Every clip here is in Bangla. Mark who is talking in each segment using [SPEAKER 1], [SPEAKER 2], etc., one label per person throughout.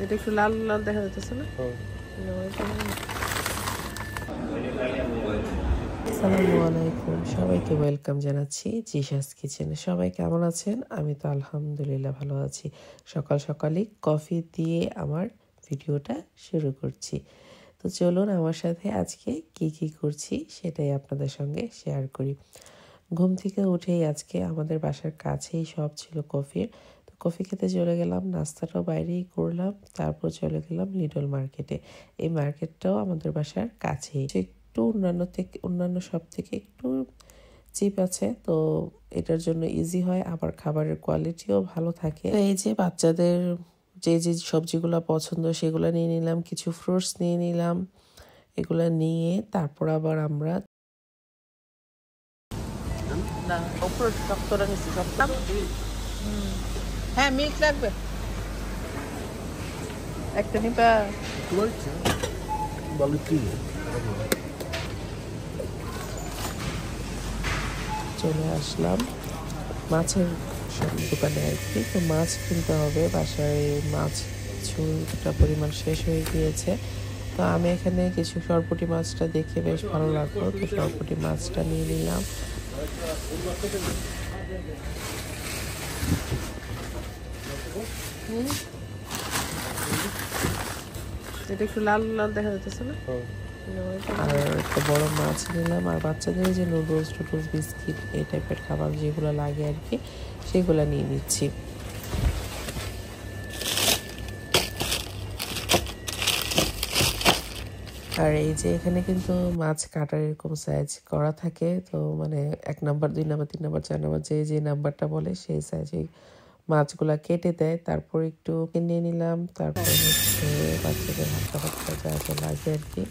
[SPEAKER 1] এটা একটু লাল লাল দেখা যাচ্ছে না? আসসালামু আলাইকুম, সবাইকে ওয়েলকাম জানাচ্ছি জিশাস কিচেনে। সবাই কেমন আছেন? আমি তো আলহামদুলিল্লাহ ভালো আছি। সকাল সকালই কফি দিয়ে আমার ভিডিওটা শুরু করছি। তো চলুন আমার সাথে আজকে কি করছি সেটাই আপনাদের সঙ্গে শেয়ার করি। ঘুম থেকে উঠেই আজকে আমাদের বাসার কাছেই সব ছিল কফির। তো কফি খেতে চলে গেলাম, নাস্তাটাও বাইরেই করলাম, তারপর চলে গেলাম লিটল মার্কেটে। এই মার্কেটটাও আমাদের বাসার কাছেই, একটু অন্যান্য সব থেকে একটু চিপ আছে, তো এটার জন্য ইজি হয়, আবার খাবারের কোয়ালিটিও ভালো থাকে। তো এই যে বাচ্চাদের যে সবজিগুলো পছন্দ সেগুলো নিয়ে নিলাম, কিছু ফ্রুটস নিয়ে নিলাম। এগুলো নিয়ে তারপর আবার আমরা না উপরে শক্তটা নিচ্ছি, শক্ত। হ্যাঁ, মিল্ক লাগবে একটা নিবা। চলে আসলাম মাছের দোকানে আর কি। তো মাছ কিনতে হবে, বাসায় মাছ কিছুটা পরিমাণ শেষ হয়ে গিয়েছে। তো আমি এখানে কিছু সরপুঁটি মাছটা দেখে বেশ ভালো লাগলো, তো সরপুঁটি মাছটা নিয়ে নিলাম। এটা একটু লাল লাল দেখা যাচ্ছে না? আর একটা বড় মাছ নিলাম, আর বাচ্চাদের যে নুডলস বিস্কিট এই টাইপের খাবার যেগুলো লাগে আর কি, সেগুলো নিয়ে নিচ্ছি। আর এই যে এখানে কিন্তু মাছ কাটার এরকম সাইজ করা থাকে, তো মানে 1 নাম্বার 2 নাম্বার 3 নাম্বার 4 নাম্বার যে নাম্বারটা বলে সেই সাইজে মাছগুলা কেটে দেয়। তারপর একটু নিয়ে নিলাম, তারপর হচ্ছে বাচ্চাদের হালকা পাতলা যা যা লাগে আর কি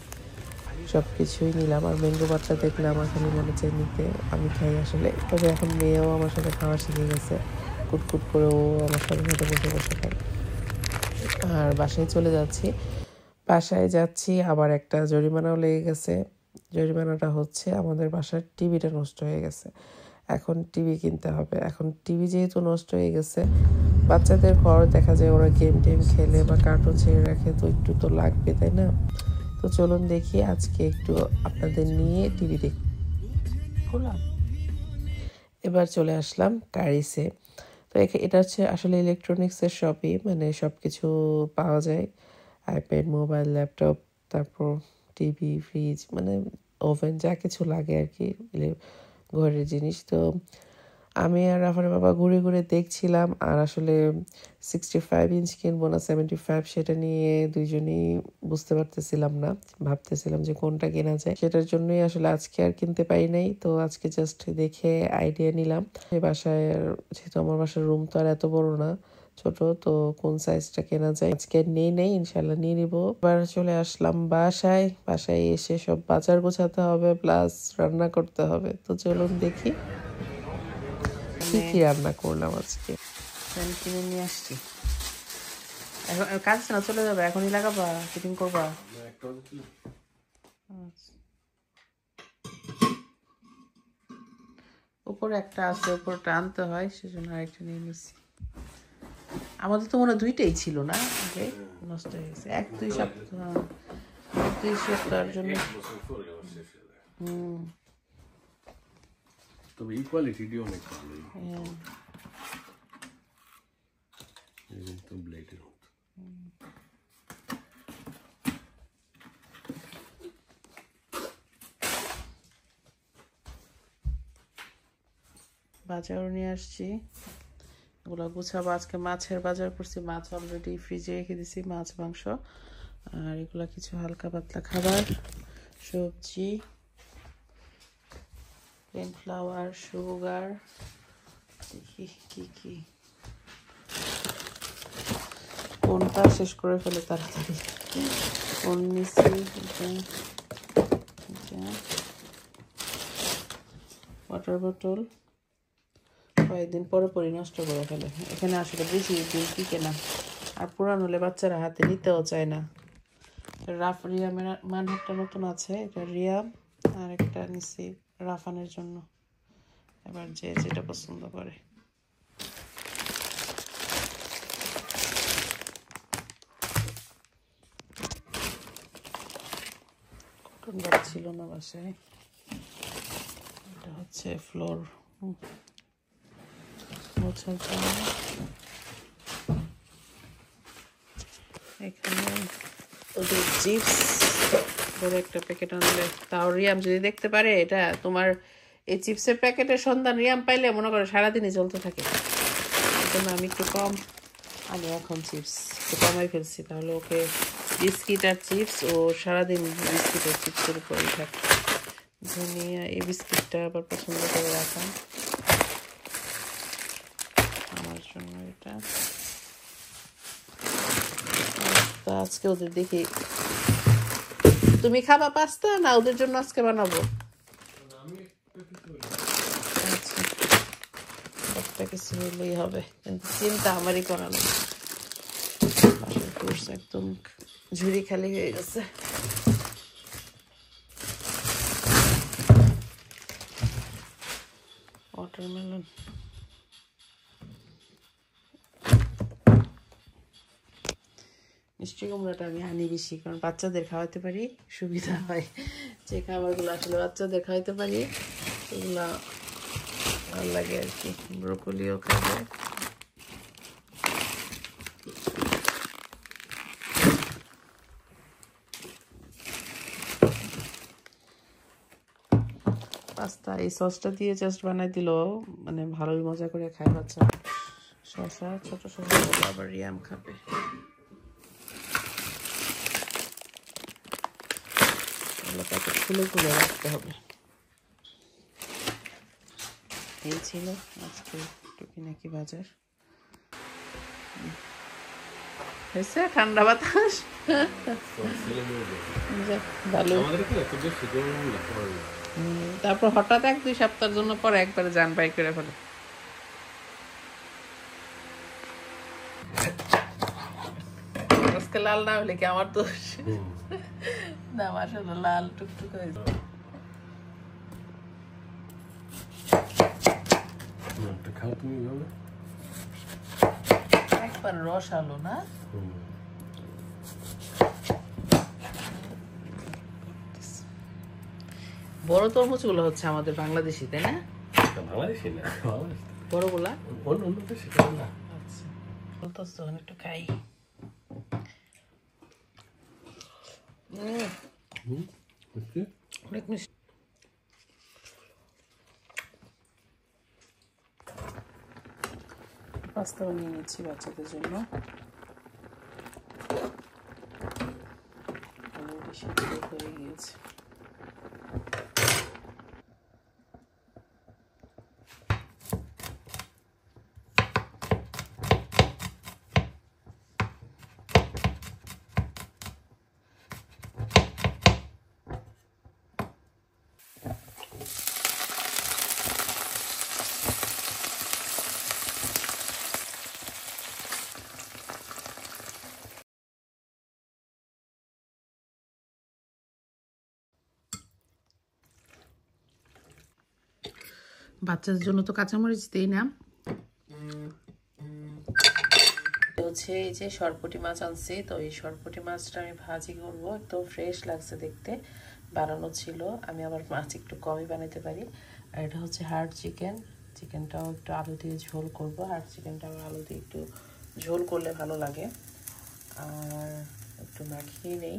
[SPEAKER 1] সব কিছুই নিলাম। আর ম্যাঙ্গো বারটা দেখলে আমার খালি মনে চাই নিতে, আমি খাই আসলে। তবে এখন মেয়েও আমার সাথে খাওয়া শিখে গেছে, কুটকুট করে ও আমার সাথে বসে বসে খায়। আর বাসায় চলে যাচ্ছি, বাসায় যাচ্ছি আবার একটা জরিমানাও লেগে গেছে। জরিমানাটা হচ্ছে আমাদের বাসার টিভিটা নষ্ট হয়ে গেছে, এখন টিভি কিনতে হবে। এখন টিভি যেহেতু নষ্ট হয়ে গেছে, বাচ্চাদের ঘর দেখা যায় ওরা গেম টেম খেলে বা কার্টুন ছেড়ে রাখে, তো একটু তো লাগবে, তাই না? তো চলুন দেখি আজকে একটু আপনাদের নিয়ে টিভি দেখলাম। এবার চলে আসলাম কারিসে। তো এটা হচ্ছে আসলে ইলেকট্রনিক্সের শপই, মানে সব কিছু পাওয়া যায়, আইপ্যাড, মোবাইল, ল্যাপটপ, তারপর টিভি, ফ্রিজ, মানে ওভেন, যা কিছু লাগে আর কি ঘরের জিনিস। তো আমি আর রাফানের বাবা ঘুরে ঘুরে দেখছিলাম, আর আসলে 65 ইঞ্চ কিনবো না 75 সেটা নিয়ে দুইজনই বুঝতে পারতেছিলাম না, ভাবতেছিলাম যে কোনটা কেনা যায়। সেটার জন্যই আসলে আজকে আর কিনতে পারি নাই। তো আজকে জাস্ট দেখে আইডিয়া নিলাম। বাসায় যেহেতু আমার বাসার রুম তো আর এত বড় না, ছোট, তো কোন সাইজটা কেনা যায় আজকে নেই ইনশাল্লাহ নিয়ে নিবো। এবার চলে আসলাম বাসায় এসে সব বাজার গোছাতে হবে, প্লাস রান্না করতে হবে। তো চলুন দেখি কি রান্না করলাম আজকে। কিনে নিয়ে আসছি, এখন কাজ না, চলে যাবে, এখনই লাগাবা, ফিটিং করবা। উপরে একটা আছে, উপরটা আনতে হয়, সেজন্য আরেকটা নিয়ে নিচ্ছি। আমাদের তো মনে হয় 2টাই ছিল না, আগে নষ্ট হয়ে গেছে 1-2 সপ্তাহ, 2 সপ্তাহের জন্য।
[SPEAKER 2] তবে ইকুয়ালিটি অনেক ভালো, একদম ব্লেডের মতো।
[SPEAKER 1] বাজারও নিয়ে আসছি, ওগুলো গুছাবো। আজকে মাছের বাজার করছি, মাছ অলরেডি ফ্রিজে রেখে দিছি, মাছ মাংস, আর এগুলা কিছু হালকা পাতলা খাবার, সবজি, কর্নফ্লাওয়ার, সুগার, দেখি কি কোনটা শেষ করে ফেলে তাড়াতাড়ি। কোন নিচ্ছি, ওয়াটার বোতল কয়েকদিন পরে নষ্ট করে ফেলে। এখানে আসলে বুঝি কি কেনা, আর পুরান হলে বাচ্চারা হাতে নিতেও চায় না। রিয়া মানহারটা নতুন আছে, এটা রিয়া, আর একটা নিচ্ছি রাফানের জন্য, এবার যে যেটা পছন্দ করে।
[SPEAKER 3] বাট ছিল না বাসায়। এটা হচ্ছে ফ্লোর মোছার জন্য। এখানে ওদের চিপস বড় একটা প্যাকেট আনলে, তাও রিয়াম যদি দেখতে পারে এটা তোমার এই চিপসের প্যাকেটের সন্ধান রিয়াম পাইলে মনে করো সারাদিনই চলতে থাকে। এই জন্য আমি একটু কম আমি এখন চিপস একটু কমাই ফেলছি, তাহলে ওকে বিস্কিট আর চিপস ও সারাদিন বিস্কিট আর চিপসের উপরেই থাকে। ধনিয়া এই বিস্কিটটা আবার পছন্দ করে রাখা আমার জন্য। এটা পাস্তা আজকে ওদের দেখি, তুমি খাবা পাস্তা না ওদের জন্য আজকে বানাবো? আচ্ছা, একটা কিছু হলেই হবে, কিন্তু চিন্তা আমারই করানো। একদম ঝুড়ি খালি হয়ে গেছে। ওয়াটারমেলন মিষ্টি কুমড়াটা আমি আনি বেশি, কারণ বাচ্চাদের খাওয়াতে পারি, সুবিধা হয়। যে খাবারগুলো আসলে বাচ্চাদের খাওয়াতে পারি এগুলা ভালো লাগে আর কি। ব্রোকলিও খাবে। পাস্তা এই সসটা দিয়ে জাস্ট বানাই দিল, মানে ভালোই মজা করে খায় বাচ্চা। শসা ছোট শসা আবার রিয়াম খাবে। খুলে খুলে রাখতে হবে। এই ছিল আজকে টুকিনাকি বাজার। হয়েছে ঠান্ডা বাতাস ভালো। তারপর হঠাৎ 1-2 সপ্তাহের জন্য পরে একবারে যান বাই করে ফেলে। আজকে লাল না হলে কি আমার দোষ? না মাশাআল্লাহ লাল টুকটুক হয়েছে।
[SPEAKER 2] খাও তুমি
[SPEAKER 3] একবার রস আলো না। বড় তরমুজ গুলো হচ্ছে আমাদের বাংলাদেশি, তাই না?
[SPEAKER 2] বাংলাদেশি না,
[SPEAKER 3] বড়গুলা
[SPEAKER 2] অন্য দেশে খাও না।
[SPEAKER 3] আচ্ছা বলতেছ একটু খাই। অনেক মিষ্টি। পাস্তা বানিয়ে নিচ্ছি বাচ্চাদের জন্য। হয়ে গিয়েছে। বাচ্চাদের জন্য তো কাঁচামরিচ দিই না। হচ্ছে এই যে সরপুঁটি মাছ আনছি, তো এই সরপুঁটি মাছটা আমি ভাজি করবো। একদম ফ্রেশ লাগছে দেখতে, বানানো ছিল। আমি আবার মাছ একটু কমই বানাতে পারি। আর এটা হচ্ছে হার্ড চিকেন। চিকেনটাও একটু আলু দিয়ে ঝোল করব। হার্ড চিকেনটাও আলু দিয়ে একটু ঝোল করলে ভালো লাগে। আর একটু মাখিয়ে নেই।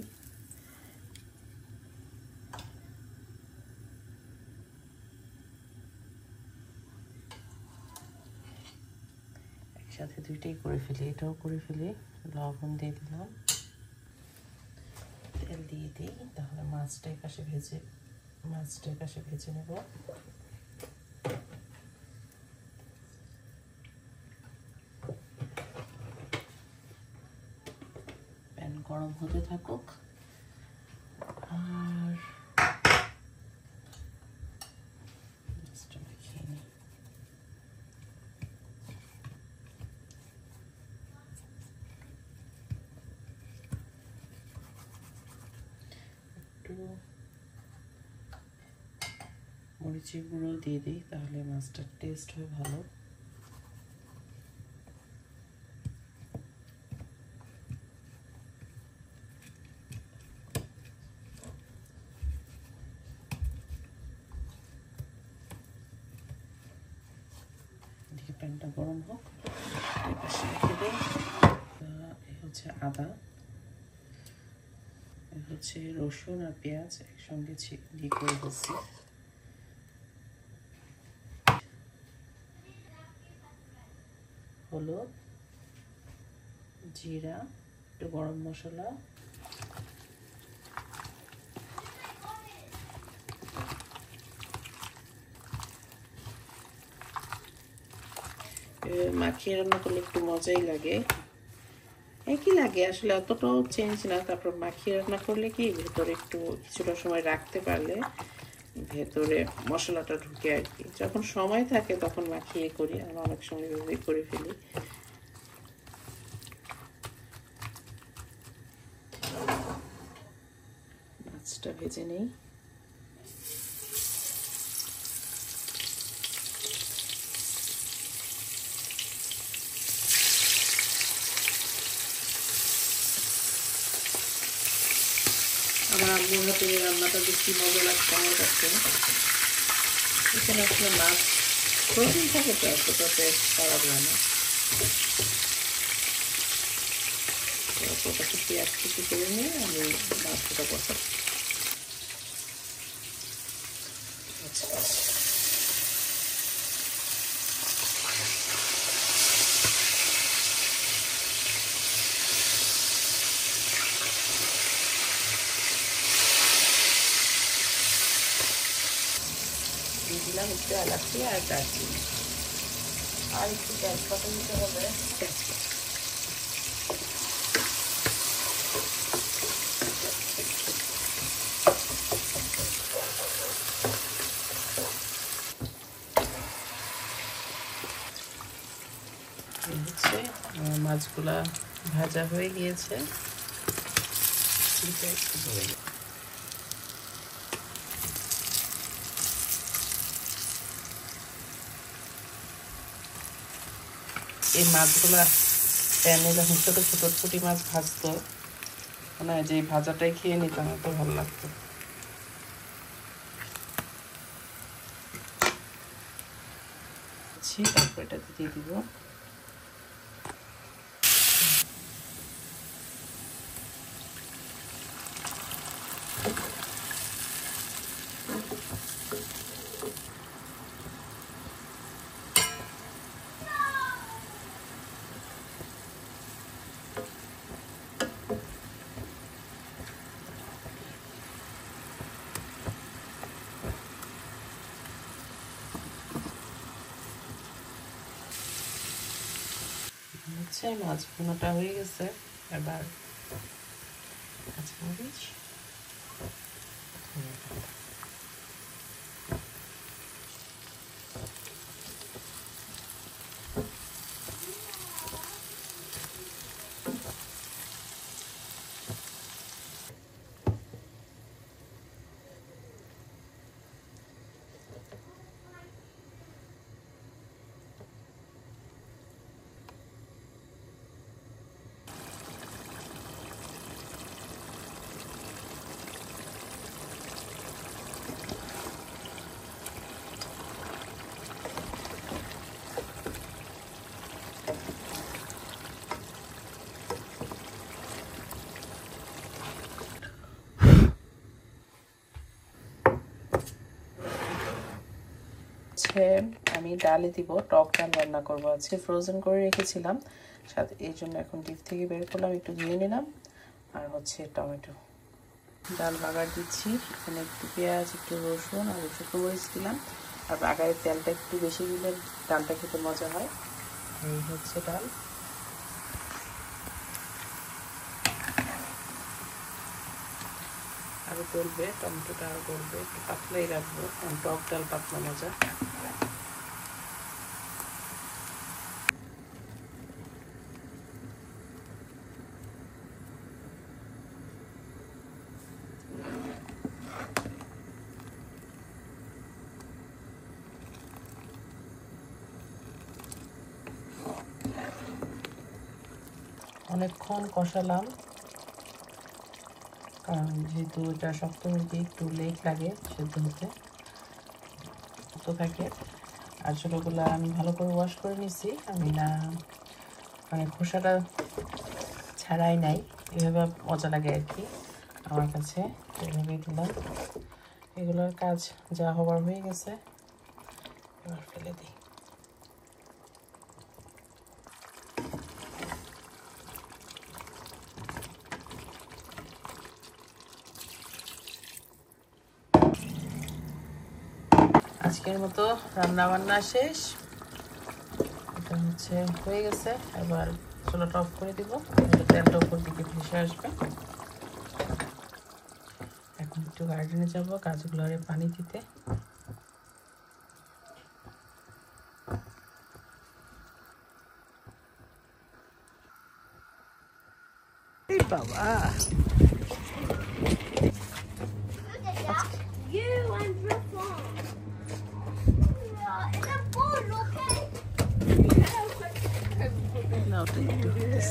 [SPEAKER 3] সাথে দুইটাই করে ফেলি, এটাও করে ফেলি। লবণ দিয়ে দিলাম, তেল দিয়ে দিই, তাহলে মাছটাই পাশে ভেজে নেব। প্যান গরম হতে থাকুক। আর মরিচের গুঁড়ো দিয়ে দিই, তাহলে মাছটার টেস্ট হয় ভালো। প্যানটা গরম হোক, রেখে দিই। এই হচ্ছে আদা, এই হচ্ছে রসুন আর পেঁয়াজ একসঙ্গে দিয়ে করে দিচ্ছি। হলুদ, জিরা, একটু গরম মশলা, মাখিয়ে রান্না করলে একটু মজাই লাগে, একই লাগে আসলে, অতটাও চেঞ্জ না। তারপর মাখিয়ে রান্না করলে কি ভেতরে একটু কিছুটা সময় রাখতে পারলে ভেতরে মশলাটা ঢুকে আর কি। যখন সময় থাকে তখন মাখিয়ে করি, আমরা অনেক সময় এভাবেই করে ফেলি। মাছটা ভেজে নেই। আমার আম্মুর হাতে রান্নাটা বেশি মজা লাগছে আমার কাছে। এখানে আসলে মাছ প্রোটিন থাকে তো, এতটাতে খারাপ হয় না। ওটাকে পেঁয়াজ কুচি করে নিয়ে আমি মাছটা বসাই। দিয়ে দিলাম একটু এলাচি আর দারচিনি, আর একটু তেজপাতা দিতে হবে। হচ্ছে মাছগুলা ভাজা হয়ে গিয়েছে। এই মাছগুলা প্যানে যখন ছোট ছোট পুঁটি মাছ ভাজতো, মনে হয় যে এই ভাজাটাই খেয়ে নিতাম, এত ভালো লাগতো। তারপর এটাতে দিয়ে দিব মাছ ভুনাটা হয়ে গেছে। এবার কাঁচামরিচ, আমি ডালে দিব, টক ডাল রান্না করবো আজকে। ফ্রোজেন করে রেখেছিলাম সাথে, এই জন্য এখন ডিপ থেকে বের করলাম, একটু ধুয়ে নিলাম। আর হচ্ছে টমেটো, ডাল বাগার দিচ্ছি। এখানে একটু পেঁয়াজ, একটু রসুন আর শুকনো মরিচ দিলাম। আর বাগারের তেলটা একটু বেশি দিলে ডালটা খেতে মজা হয়। এই হচ্ছে ডাল। আরও গলবে, টমেটোটা আরও গলবে, একটু পাতলাই রাখবো কারণ টক ডাল পাতলা মজা। অনেকক্ষণ কষালাম, কারণ যেহেতু এটা শক্ত মুরগি একটু লেট লাগে সেদ্ধ হতে থাকে। আরজুলাগুলো আমি ভালো করে ওয়াশ করে নিছি, আমি না মানে খোসাটা ছাড়াই নাই, এভাবে মজা লাগে আর কি আমার কাছে। এভাবেই দিলাম, এগুলোর কাজ যা হবার হয়ে গেছে, এবার ফেলে দিই। আজকের মতো রান্না বান্না শেষ, এটা হচ্ছে হয়ে গেছে। এবার চুলাটা অফ করে দিব, তেলটা উপর দিকে ভেসে আসবে। এখন একটু গার্ডেনে যাব গাছগুলোরে পানি দিতে। বাবা
[SPEAKER 4] You and Riffon. It's a ball, okay?
[SPEAKER 3] Now take this.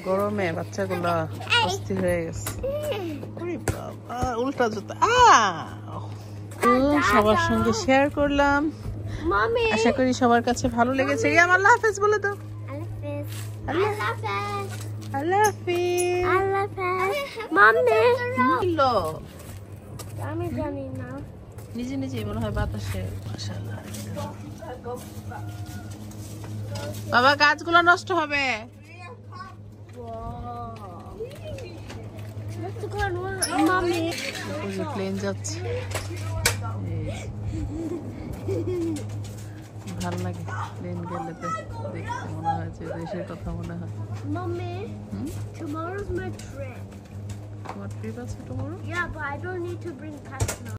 [SPEAKER 3] গরমে বাচ্চাগুলো অস্থির হয়ে গেছে। ওরে বাবা, উল্টা জুতা। সবার সঙ্গে শেয়ার করলাম,
[SPEAKER 4] Mommy.
[SPEAKER 3] আশা করি সবার কাছে ভালো লেগেছে। রিয়াম আল্লাহ হাফেজ বলে দাও।
[SPEAKER 4] আল্লাহ
[SPEAKER 3] হাফেজ।
[SPEAKER 4] Mommy.
[SPEAKER 3] কিলো
[SPEAKER 4] আমি জানি না।
[SPEAKER 3] নিজে নিজে মনে হয় বাতাসে। মাশাআল্লাহ। বাবা গাছগুলো নষ্ট হবে।
[SPEAKER 4] Mommy.
[SPEAKER 3] প্লেন যাচ্ছে, ভাল লাগে প্লেন গেলে তো দেখতে মনে হয় যে দেশের কথা মনে হয়।
[SPEAKER 4] Mommy. Tomorrow's my trip.
[SPEAKER 3] তোমার ট্রিপ আছে tomorrow?
[SPEAKER 4] Yeah, but I don't need to bring pets now.